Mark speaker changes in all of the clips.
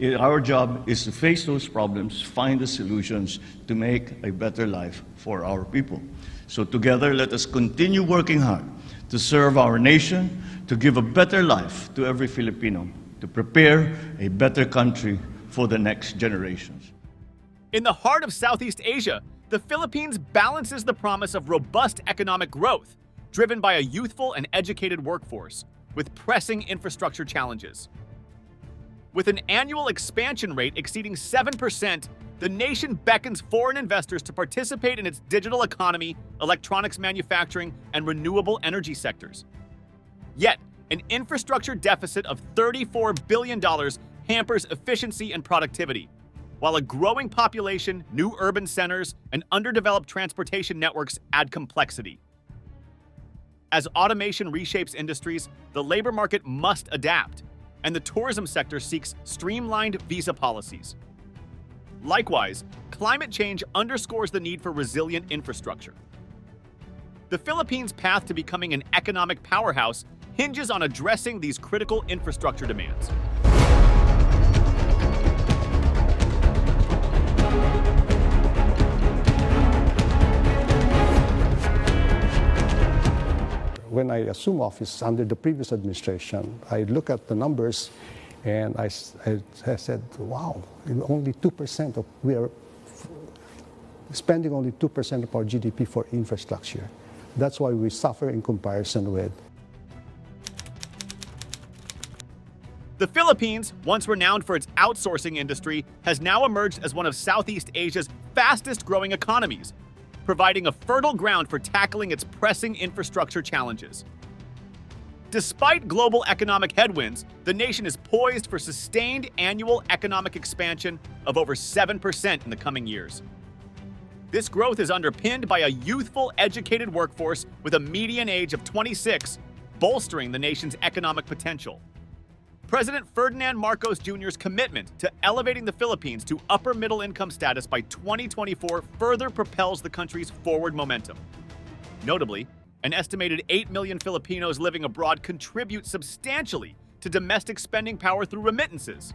Speaker 1: Our job is to face those problems, find the solutions to make a better life for our people. So together, let us continue working hard to serve our nation, to give a better life to every Filipino, to prepare a better country for the next generations.
Speaker 2: In the heart of Southeast Asia, the Philippines balances the promise of robust economic growth, driven by a youthful and educated workforce, with pressing infrastructure challenges. With an annual expansion rate exceeding 7%, the nation beckons foreign investors to participate in its digital economy, electronics manufacturing, and renewable energy sectors. Yet, an infrastructure deficit of $34 billion hampers efficiency and productivity, while a growing population, new urban centers, and underdeveloped transportation networks add complexity. As automation reshapes industries, the labor market must adapt, and the tourism sector seeks streamlined visa policies. Likewise, climate change underscores the need for resilient infrastructure. The Philippines' path to becoming an economic powerhouse hinges on addressing these critical infrastructure demands.
Speaker 3: When I assumed office under the previous administration, I look at the numbers and I said, wow, only 2% of, we are spending only 2% of our GDP for infrastructure. That's why we suffer in comparison with.
Speaker 2: The Philippines, once renowned for its outsourcing industry, has now emerged as one of Southeast Asia's fastest-growing economies, providing a fertile ground for tackling its pressing infrastructure challenges. Despite global economic headwinds, the nation is poised for sustained annual economic expansion of over 7% in the coming years. This growth is underpinned by a youthful, educated workforce with a median age of 26, bolstering the nation's economic potential. President Ferdinand Marcos Jr.'s commitment to elevating the Philippines to upper middle income status by 2024 further propels the country's forward momentum. Notably, an estimated 8 million Filipinos living abroad contribute substantially to domestic spending power through remittances.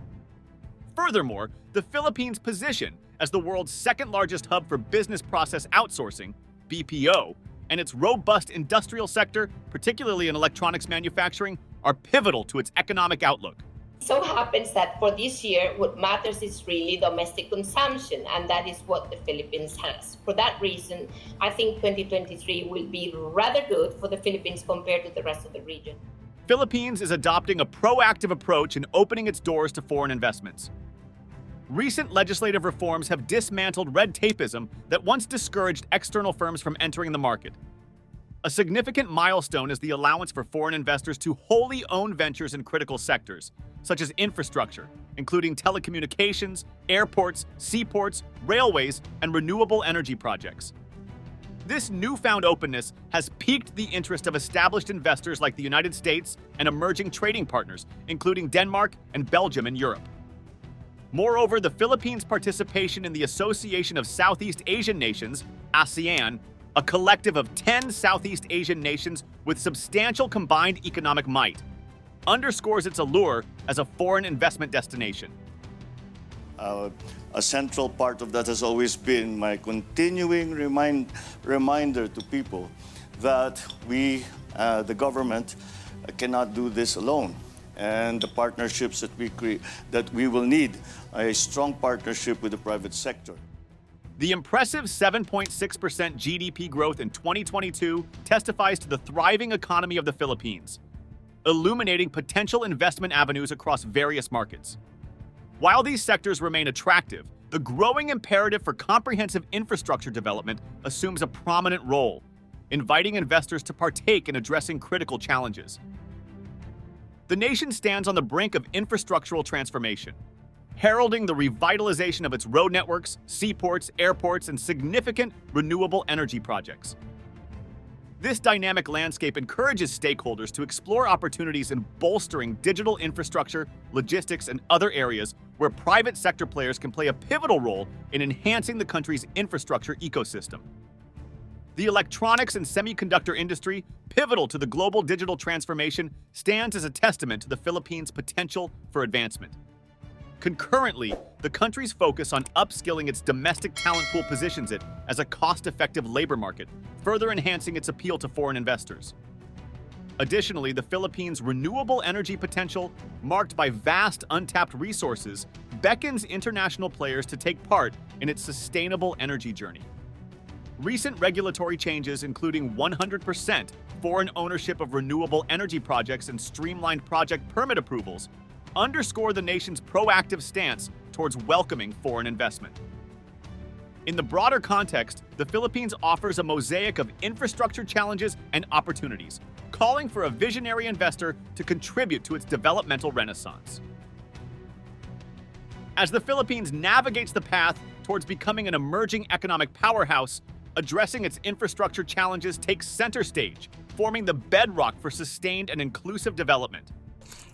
Speaker 2: Furthermore, the Philippines' position as the world's second-largest hub for business process outsourcing, BPO, and its robust industrial sector, particularly in electronics manufacturing, are pivotal to its economic outlook.
Speaker 4: So happens that for this year, what matters is really domestic consumption, and that is what the Philippines has. For that reason, I think 2023 will be rather good for the Philippines compared to the rest of the region.
Speaker 2: Philippines is adopting a proactive approach in opening its doors to foreign investments. Recent legislative reforms have dismantled red tapeism that once discouraged external firms from entering the market. A significant milestone is the allowance for foreign investors to wholly own ventures in critical sectors, such as infrastructure, including telecommunications, airports, seaports, railways, and renewable energy projects. This newfound openness has piqued the interest of established investors like the United States and emerging trading partners, including Denmark and Belgium in Europe. Moreover, the Philippines' participation in the Association of Southeast Asian Nations, ASEAN, a collective of 10 Southeast Asian nations with substantial combined economic might, underscores its allure as a foreign investment destination.
Speaker 5: A central part of that has always been my continuing reminder to people that we, the government, cannot do this alone. And the partnerships that we will need a strong partnership with the private sector.
Speaker 2: The impressive 7.6% GDP growth in 2022 testifies to the thriving economy of the Philippines, illuminating potential investment avenues across various markets. While these sectors remain attractive, the growing imperative for comprehensive infrastructure development assumes a prominent role, inviting investors to partake in addressing critical challenges. The nation stands on the brink of infrastructural transformation, heralding the revitalization of its road networks, seaports, airports, and significant renewable energy projects. This dynamic landscape encourages stakeholders to explore opportunities in bolstering digital infrastructure, logistics, and other areas where private sector players can play a pivotal role in enhancing the country's infrastructure ecosystem. The electronics and semiconductor industry, pivotal to the global digital transformation, stands as a testament to the Philippines' potential for advancement. Concurrently, the country's focus on upskilling its domestic talent pool positions it as a cost-effective labor market, further enhancing its appeal to foreign investors. Additionally, the Philippines' renewable energy potential, marked by vast untapped resources, beckons international players to take part in its sustainable energy journey. Recent regulatory changes, including 100% foreign ownership of renewable energy projects and streamlined project permit approvals, underscore the nation's proactive stance towards welcoming foreign investment. In the broader context, the Philippines offers a mosaic of infrastructure challenges and opportunities, calling for a visionary investor to contribute to its developmental renaissance. As the Philippines navigates the path towards becoming an emerging economic powerhouse, addressing its infrastructure challenges takes center stage, forming the bedrock for sustained and inclusive development.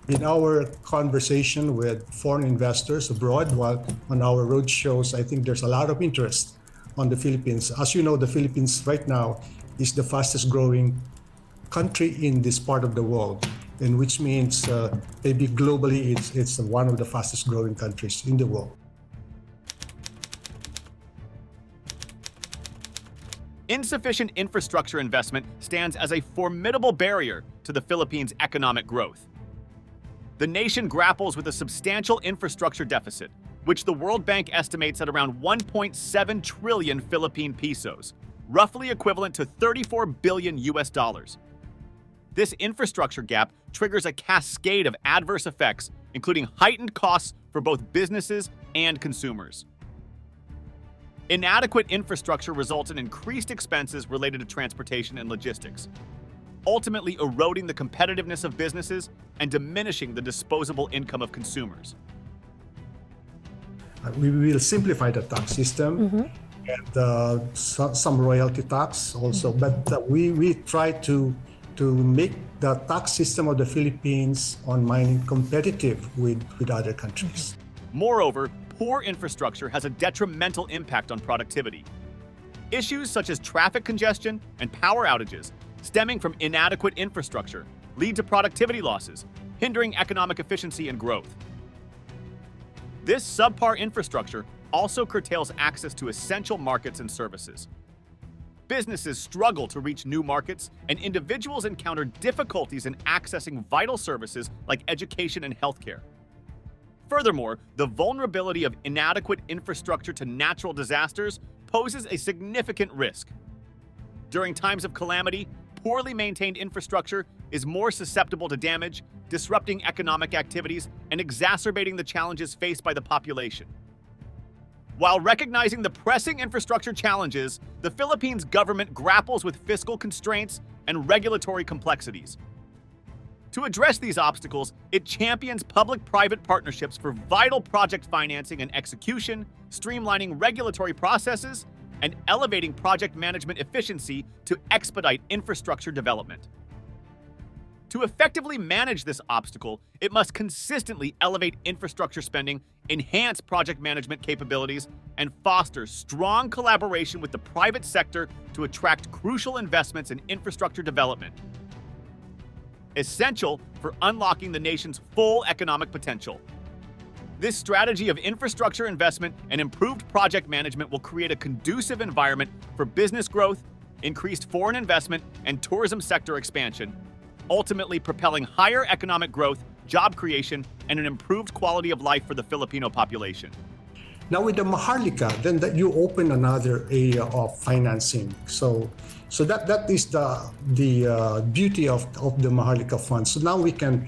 Speaker 6: In our conversation with foreign investors abroad, while on our road shows, I think there's a lot of interest on the Philippines. As you know, the Philippines right now is the fastest growing country in this part of the world, and which means maybe globally it's one of the fastest growing countries in the world.
Speaker 2: Insufficient infrastructure investment stands as a formidable barrier to the Philippines' economic growth. The nation grapples with a substantial infrastructure deficit, which the World Bank estimates at around 1.7 trillion Philippine pesos, roughly equivalent to 34 billion US dollars. This infrastructure gap triggers a cascade of adverse effects, including heightened costs for both businesses and consumers. Inadequate infrastructure results in increased expenses related to transportation and logistics, ultimately eroding the competitiveness of businesses and diminishing the disposable income of consumers.
Speaker 6: We will simplify the tax system and some royalty tax also, but we try to make the tax system of the Philippines on mining competitive with other countries.
Speaker 2: Moreover, poor infrastructure has a detrimental impact on productivity. Issues such as traffic congestion and power outages stemming from inadequate infrastructure lead to productivity losses, hindering economic efficiency and growth. This subpar infrastructure also curtails access to essential markets and services. Businesses struggle to reach new markets, and individuals encounter difficulties in accessing vital services like education and healthcare. Furthermore, the vulnerability of inadequate infrastructure to natural disasters poses a significant risk. During times of calamity, poorly maintained infrastructure is more susceptible to damage, disrupting economic activities and exacerbating the challenges faced by the population. While recognizing the pressing infrastructure challenges, the Philippines government grapples with fiscal constraints and regulatory complexities. To address these obstacles, it champions public-private partnerships for vital project financing and execution, streamlining regulatory processes, and elevating project management efficiency to expedite infrastructure development. To effectively manage this obstacle, it must consistently elevate infrastructure spending, enhance project management capabilities, and foster strong collaboration with the private sector to attract crucial investments in infrastructure development, essential for unlocking the nation's full economic potential. This strategy of infrastructure investment and improved project management will create a conducive environment for business growth, increased foreign investment, and tourism sector expansion, ultimately propelling higher economic growth, job creation, and an improved quality of life for the Filipino population.
Speaker 6: Now with the Maharlika, then that you open another area of financing. So that is the beauty of the Maharlika Fund. So now we can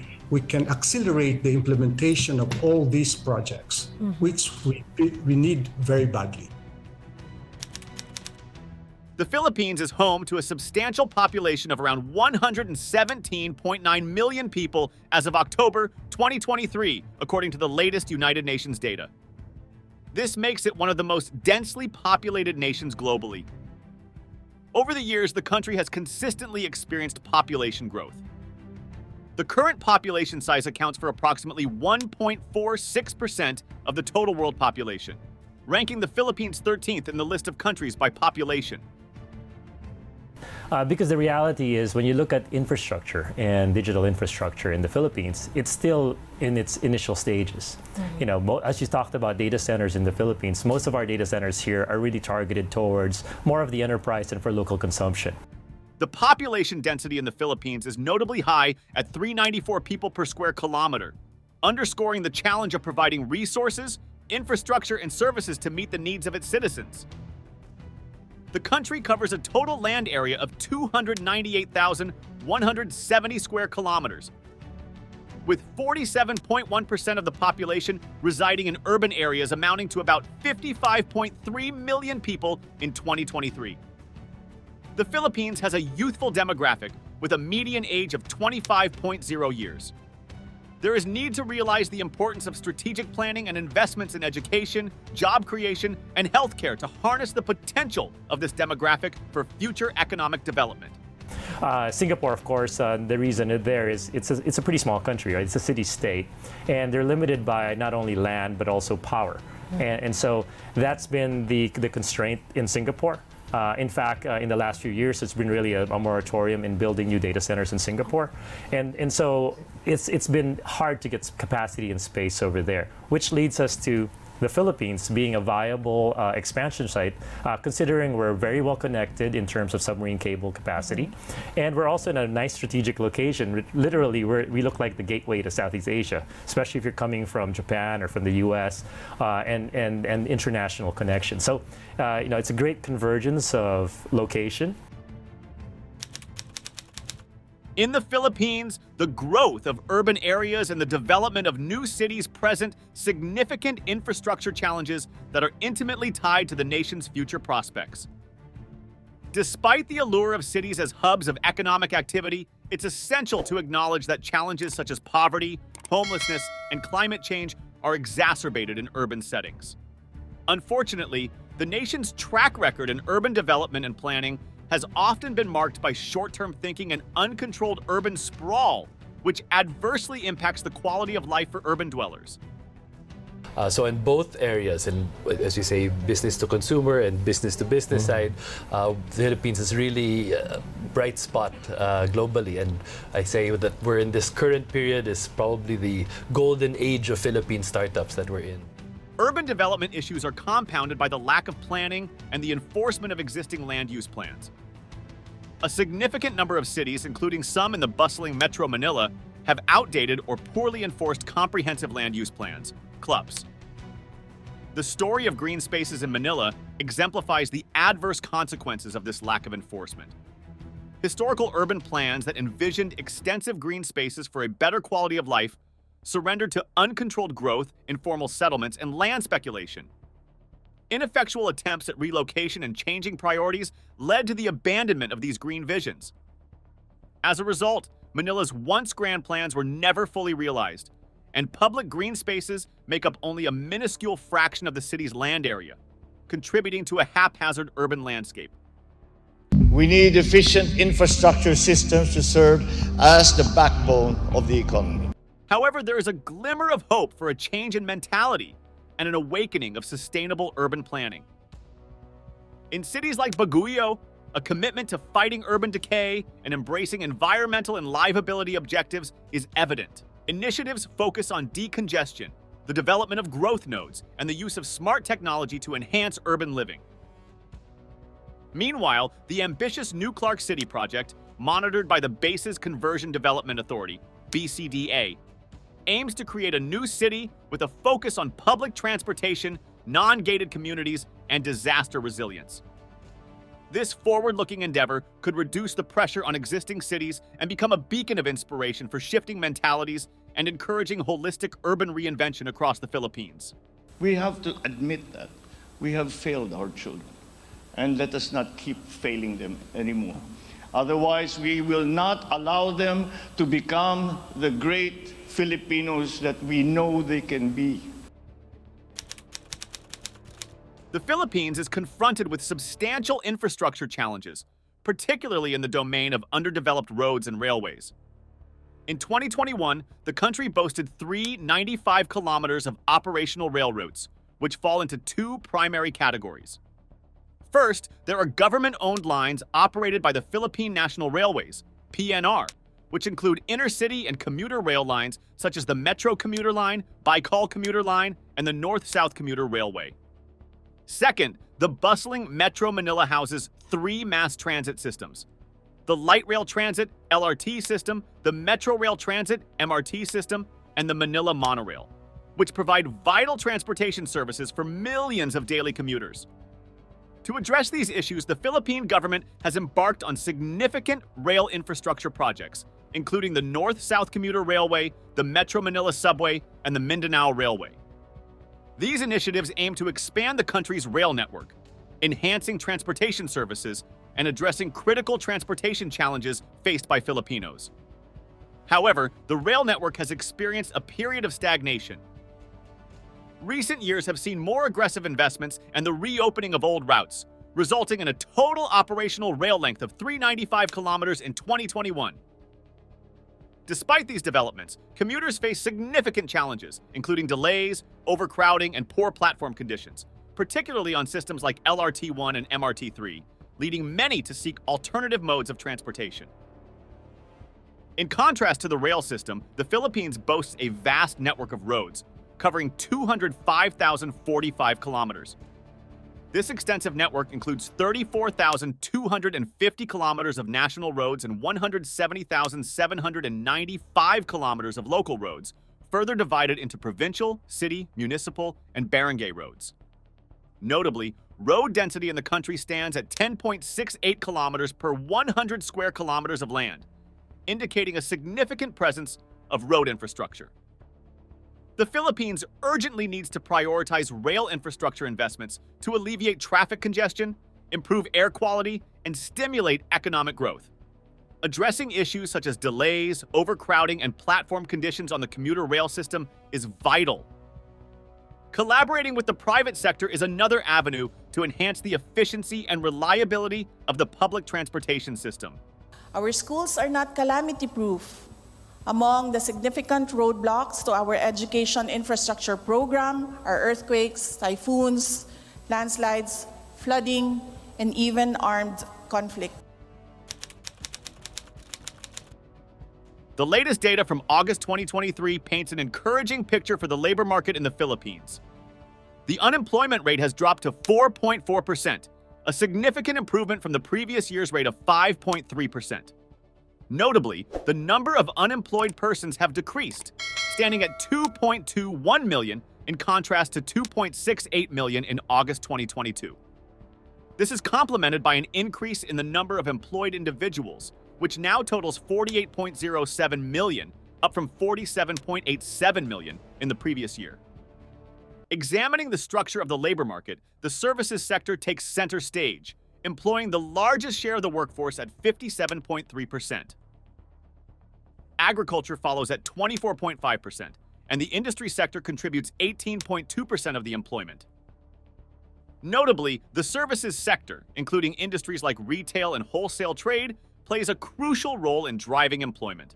Speaker 6: accelerate the implementation of all these projects, which we need very badly.
Speaker 2: The Philippines is home to a substantial population of around 117.9 million people as of October 2023, according to the latest United Nations data. This makes it one of the most densely populated nations globally. Over the years, the country has consistently experienced population growth. The current population size accounts for approximately 1.46% of the total world population, ranking the Philippines 13th in the list of countries by population.
Speaker 7: Because the reality is, when you look at infrastructure and digital infrastructure in the Philippines, it's still in its initial stages. You know, as you talked about data centers in the Philippines, most of our data centers here are really targeted towards more of the enterprise and for local consumption.
Speaker 2: The population density in the Philippines is notably high at 394 people per square kilometer, underscoring the challenge of providing resources, infrastructure, and services to meet the needs of its citizens. The country covers a total land area of 298,170 square kilometers, with 47.1% of the population residing in urban areas, amounting to about 55.3 million people in 2023. The Philippines has a youthful demographic with a median age of 25.0 years. There is need to realize the importance of strategic planning and investments in education, job creation, and healthcare to harness the potential of this demographic for future economic development.
Speaker 7: Singapore, of course, the reason there is it's a pretty small country, right? It's a city-state, and they're limited by not only land but also power. And so that's been the constraint in Singapore. In fact, in the last few years, it's been really a moratorium in building new data centers in Singapore. And so it's been hard to get capacity and space over there, which leads us to the Philippines being a viable expansion site, considering we're very well connected in terms of submarine cable capacity. And we're also in a nice strategic location. Literally, we look like the gateway to Southeast Asia, especially if you're coming from Japan or from the US, and international connection. So, you know, it's a great convergence of location.
Speaker 2: In the Philippines, the growth of urban areas and the development of new cities present significant infrastructure challenges that are intimately tied to the nation's future prospects. Despite the allure of cities as hubs of economic activity, it's essential to acknowledge that challenges such as poverty, homelessness, and climate change are exacerbated in urban settings. Unfortunately, the nation's track record in urban development and planning has often been marked by short-term thinking and uncontrolled urban sprawl, which adversely impacts the quality of life for urban dwellers.
Speaker 8: So in both areas, and as you say, business to consumer and business to business side, the Philippines is really a bright spot globally. And I say that we're in this current period is probably the golden age of Philippine startups that we're in.
Speaker 2: Urban development issues are compounded by the lack of planning and the enforcement of existing land use plans. A significant number of cities, including some in the bustling Metro Manila, have outdated or poorly enforced comprehensive land use plans, CLUPs. The story of green spaces in Manila exemplifies the adverse consequences of this lack of enforcement. Historical urban plans that envisioned extensive green spaces for a better quality of life surrendered to uncontrolled growth, informal settlements, and land speculation. Ineffectual attempts at relocation and changing priorities led to the abandonment of these green visions. As a result, Manila's once grand plans were never fully realized, and public green spaces make up only a minuscule fraction of the city's land area, contributing to a haphazard urban landscape.
Speaker 5: We need efficient infrastructure systems to serve as the backbone of the economy.
Speaker 2: However, there is a glimmer of hope for a change in mentality and an awakening of sustainable urban planning. In cities like Baguio, a commitment to fighting urban decay and embracing environmental and livability objectives is evident. Initiatives focus on decongestion, the development of growth nodes, and the use of smart technology to enhance urban living. Meanwhile, the ambitious New Clark City project, monitored by the Bases Conversion Development Authority, BCDA, aims to create a new city with a focus on public transportation, non-gated communities, and disaster resilience. This forward-looking endeavor could reduce the pressure on existing cities and become a beacon of inspiration for shifting mentalities and encouraging holistic urban reinvention across the Philippines.
Speaker 1: We have to admit that we have failed our children, and let us not keep failing them anymore. Otherwise, we will not allow them to become the great Filipinos that we know they can be.
Speaker 2: The Philippines is confronted with substantial infrastructure challenges, particularly in the domain of underdeveloped roads and railways. In 2021, the country boasted 95 kilometers of operational railroads, which fall into two primary categories: First, there are government-owned lines operated by the Philippine National Railways, PNR, which include inner-city and commuter rail lines such as the Metro Commuter Line, Bicol Commuter Line, and the North-South Commuter Railway. Second, the bustling Metro Manila houses 3 mass transit systems: the Light Rail Transit, LRT system, the Metro Rail Transit, MRT system, and the Manila Monorail, which provide vital transportation services for millions of daily commuters. To address these issues, the Philippine government has embarked on significant rail infrastructure projects, including the North-South Commuter Railway, the Metro Manila Subway, and the Mindanao Railway. These initiatives aim to expand the country's rail network, enhancing transportation services, and addressing critical transportation challenges faced by Filipinos. However, the rail network has experienced a period of stagnation. Recent years have seen more aggressive investments and the reopening of old routes, resulting in a total operational rail length of 395 kilometers in 2021. Despite these developments, commuters face significant challenges, including delays, overcrowding, and poor platform conditions, particularly on systems like LRT-1 and MRT-3, leading many to seek alternative modes of transportation. In contrast to the rail system, the Philippines boasts a vast network of roads, covering 205,045 kilometers. This extensive network includes 34,250 kilometers of national roads and 170,795 kilometers of local roads, further divided into provincial, city, municipal, and barangay roads. Notably, road density in the country stands at 10.68 kilometers per 100 square kilometers of land, indicating a significant presence of road infrastructure. The Philippines urgently needs to prioritize rail infrastructure investments to alleviate traffic congestion, improve air quality, and stimulate economic growth. Addressing issues such as delays, overcrowding, and platform conditions on the commuter rail system is vital. Collaborating with the private sector is another avenue to enhance the efficiency and reliability of the public transportation system.
Speaker 9: Our schools are not calamity-proof. Among the significant roadblocks to our education infrastructure program are earthquakes, typhoons, landslides, flooding, and even armed conflict.
Speaker 2: The latest data from August 2023 paints an encouraging picture for the labor market in the Philippines. The unemployment rate has dropped to 4.4%, a significant improvement from the previous year's rate of 5.3%. Notably, the number of unemployed persons have decreased, standing at 2.21 million in contrast to 2.68 million in August 2022. This is complemented by an increase in the number of employed individuals, which now totals 48.07 million, up from 47.87 million in the previous year. Examining the structure of the labor market, the services sector takes center stage, employing the largest share of the workforce at 57.3%. Agriculture follows at 24.5%, and the industry sector contributes 18.2% of the employment. Notably, the services sector, including industries like retail and wholesale trade, plays a crucial role in driving employment.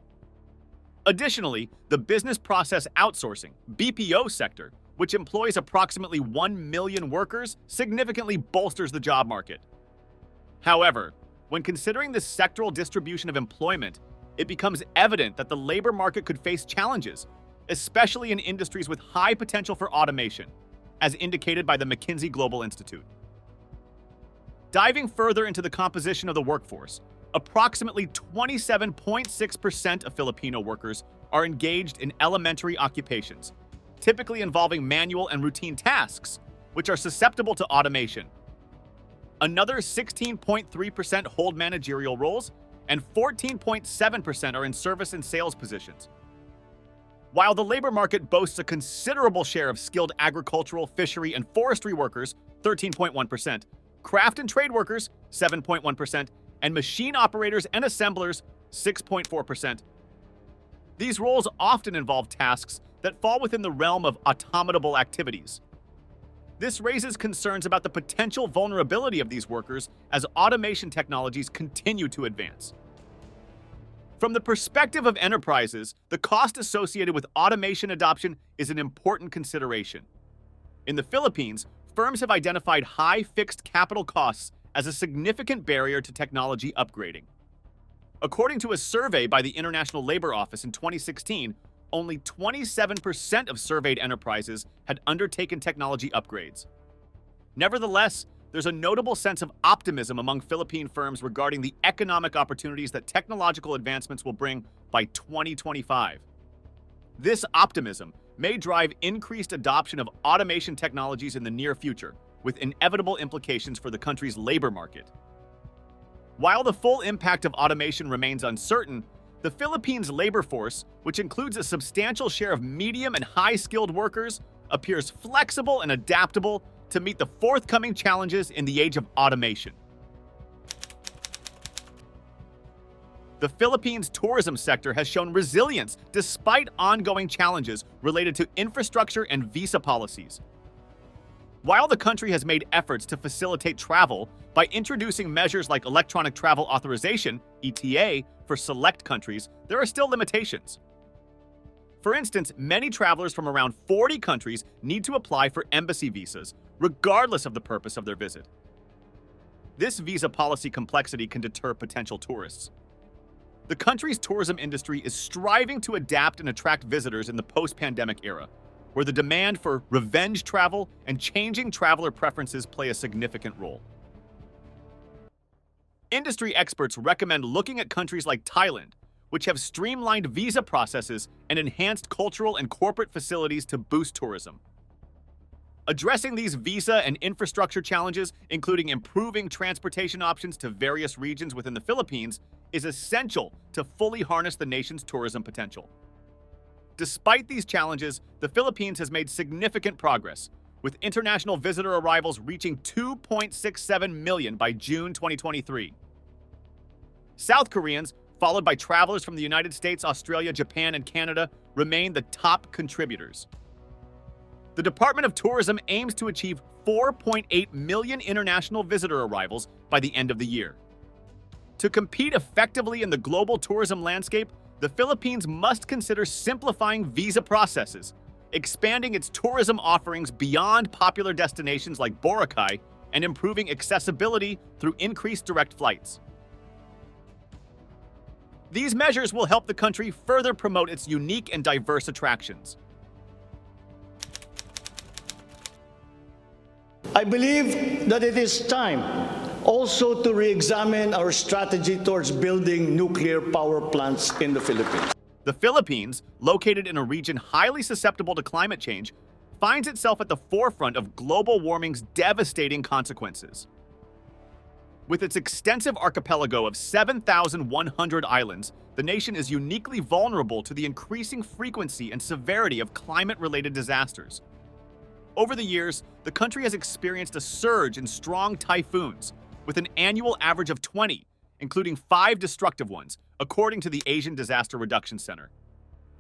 Speaker 2: Additionally, the business process outsourcing, BPO sector, which employs approximately 1 million workers, significantly bolsters the job market. However, when considering the sectoral distribution of employment, it becomes evident that the labor market could face challenges, especially in industries with high potential for automation, as indicated by the McKinsey Global Institute. Diving further into the composition of the workforce, approximately 27.6% of Filipino workers are engaged in elementary occupations, typically involving manual and routine tasks, which are susceptible to automation. Another 16.3% hold managerial roles, and 14.7% are in service and sales positions. While the labor market boasts a considerable share of skilled agricultural, fishery, and forestry workers, 13.1%, craft and trade workers, 7.1%, and machine operators and assemblers, 6.4%. These roles often involve tasks that fall within the realm of automatable activities. This raises concerns about the potential vulnerability of these workers as automation technologies continue to advance. From the perspective of enterprises, the cost associated with automation adoption is an important consideration. In the Philippines, firms have identified high fixed capital costs as a significant barrier to technology upgrading. According to a survey by the International Labor Office in 2016, only 27% of surveyed enterprises had undertaken technology upgrades. Nevertheless, there's a notable sense of optimism among Philippine firms regarding the economic opportunities that technological advancements will bring by 2025. This optimism may drive increased adoption of automation technologies in the near future, with inevitable implications for the country's labor market. While the full impact of automation remains uncertain, the Philippines' labor force, which includes a substantial share of medium and high-skilled workers, appears flexible and adaptable to meet the forthcoming challenges in the age of automation. The Philippines' tourism sector has shown resilience despite ongoing challenges related to infrastructure and visa policies. While the country has made efforts to facilitate travel by introducing measures like electronic travel authorization, ETA, for select countries, there are still limitations. For instance, many travelers from around 40 countries need to apply for embassy visas, regardless of the purpose of their visit. This visa policy complexity can deter potential tourists. The country's tourism industry is striving to adapt and attract visitors in the post-pandemic era, where the demand for revenge travel and changing traveler preferences play a significant role. Industry experts recommend looking at countries like Thailand, which have streamlined visa processes and enhanced cultural and corporate facilities to boost tourism. Addressing these visa and infrastructure challenges, including improving transportation options to various regions within the Philippines, is essential to fully harness the nation's tourism potential. Despite these challenges, the Philippines has made significant progress, with international visitor arrivals reaching 2.67 million by June 2023. South Koreans, followed by travelers from the United States, Australia, Japan, and Canada, remain the top contributors. The Department of Tourism aims to achieve 4.8 million international visitor arrivals by the end of the year. To compete effectively in the global tourism landscape, the Philippines must consider simplifying visa processes, expanding its tourism offerings beyond popular destinations like Boracay, and improving accessibility through increased direct flights. These measures will help the country further promote its unique and diverse attractions.
Speaker 10: I believe that it is time also to re-examine our strategy towards building nuclear power plants in the Philippines.
Speaker 2: The Philippines, located in a region highly susceptible to climate change, finds itself at the forefront of global warming's devastating consequences. With its extensive archipelago of 7,100 islands, the nation is uniquely vulnerable to the increasing frequency and severity of climate-related disasters. Over the years, the country has experienced a surge in strong typhoons, with an annual average of 20, including 5 destructive ones, according to the Asian Disaster Reduction Center.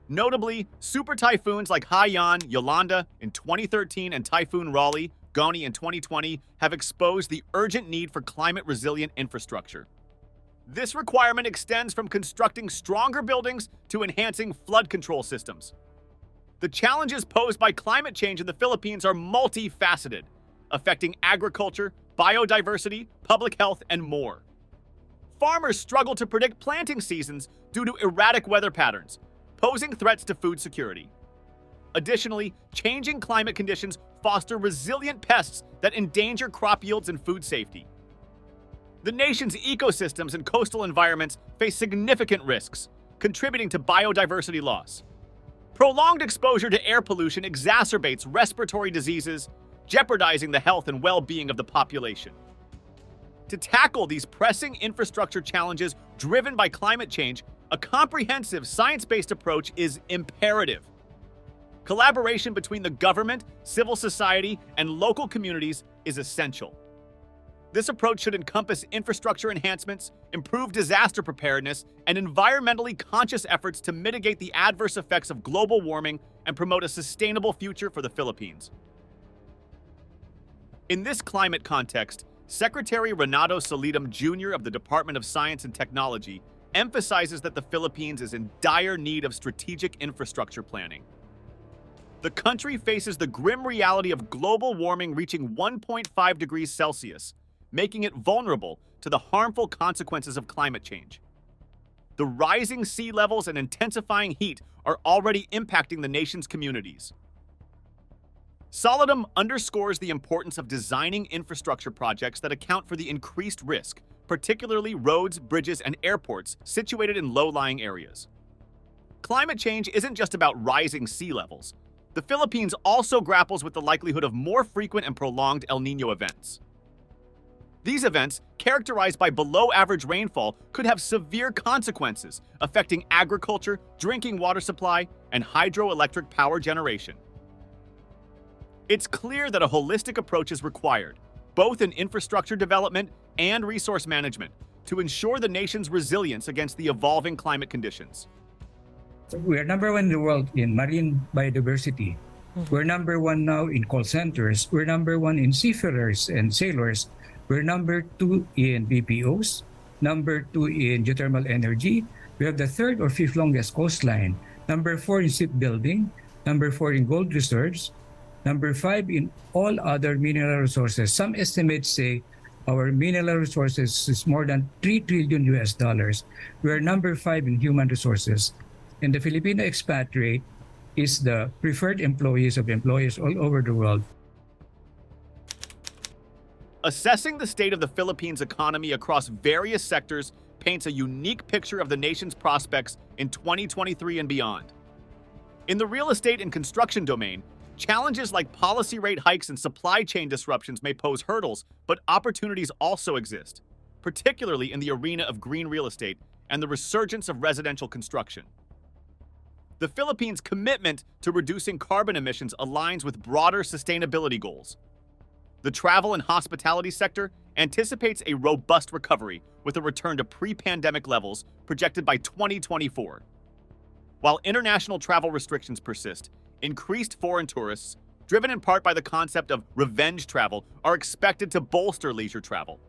Speaker 2: Notably, super typhoons like Haiyan, Yolanda in 2013 and Typhoon Raleigh, Goni in 2020 have exposed the urgent need for climate-resilient infrastructure. This requirement extends from constructing stronger buildings to enhancing flood control systems. The challenges posed by climate change in the Philippines are multifaceted, affecting agriculture, biodiversity, public health, and more. Farmers struggle to predict planting seasons due to erratic weather patterns, posing threats to food security. Additionally, changing climate conditions foster resilient pests that endanger crop yields and food safety. The nation's ecosystems and coastal environments face significant risks, contributing to biodiversity loss. Prolonged exposure to air pollution exacerbates respiratory diseases, jeopardizing the health and well-being of the population. To tackle these pressing infrastructure challenges driven by climate change, a comprehensive science-based approach is imperative. Collaboration between the government, civil society, and local communities is essential. This approach should encompass infrastructure enhancements, improve disaster preparedness, and environmentally conscious efforts to mitigate the adverse effects of global warming and promote a sustainable future for the Philippines. In this climate context, Secretary Renato Solidum Jr. of the Department of Science and Technology emphasizes that the Philippines is in dire need of strategic infrastructure planning. The country faces the grim reality of global warming reaching 1.5 degrees Celsius, making it vulnerable to the harmful consequences of climate change. The rising sea levels and intensifying heat are already impacting the nation's communities. Solidum underscores the importance of designing infrastructure projects that account for the increased risk, particularly roads, bridges, and airports situated in low-lying areas. Climate change isn't just about rising sea levels. The Philippines also grapples with the likelihood of more frequent and prolonged El Niño events. These events, characterized by below-average rainfall, could have severe consequences, affecting agriculture, drinking water supply, and hydroelectric power generation. It's clear that a holistic approach is required, both in infrastructure development and resource management, to ensure the nation's resilience against the evolving climate conditions.
Speaker 11: We are number one in the world in marine biodiversity. We're number one now in call centers. We're number one in seafarers and sailors. We're number two in BPOs, number two in geothermal energy. We have the third or fifth longest coastline, number four in shipbuilding, number four in gold reserves, number five in all other mineral resources. Some estimates say our mineral resources is more than $3 trillion US. We are number five in human resources. And the Filipino expat rate is the preferred employees of employers all over the world.
Speaker 2: Assessing the state of the Philippines' economy across various sectors paints a unique picture of the nation's prospects in 2023 and beyond. In the real estate and construction domain, challenges like policy rate hikes and supply chain disruptions may pose hurdles, but opportunities also exist, particularly in the arena of green real estate and the resurgence of residential construction. The Philippines' commitment to reducing carbon emissions aligns with broader sustainability goals. The travel and hospitality sector anticipates a robust recovery with a return to pre-pandemic levels projected by 2024. While international travel restrictions persist, increased foreign tourists, driven in part by the concept of revenge travel, are expected to bolster leisure travel.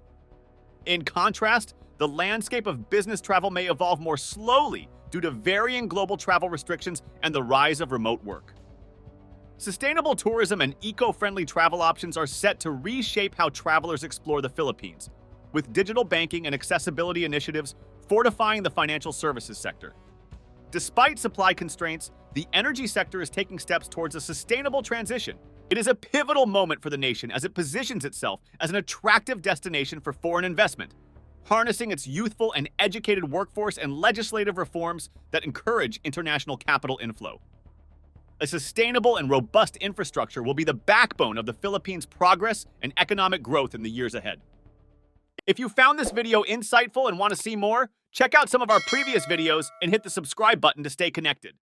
Speaker 2: In contrast, the landscape of business travel may evolve more slowly due to varying global travel restrictions and the rise of remote work. Sustainable tourism and eco-friendly travel options are set to reshape how travelers explore the Philippines, with digital banking and accessibility initiatives fortifying the financial services sector. Despite supply constraints, the energy sector is taking steps towards a sustainable transition. It is a pivotal moment for the nation as it positions itself as an attractive destination for foreign investment, harnessing its youthful and educated workforce and legislative reforms that encourage international capital inflow. A sustainable and robust infrastructure will be the backbone of the Philippines' progress and economic growth in the years ahead. If you found this video insightful and want to see more, check out some of our previous videos and hit the subscribe button to stay connected.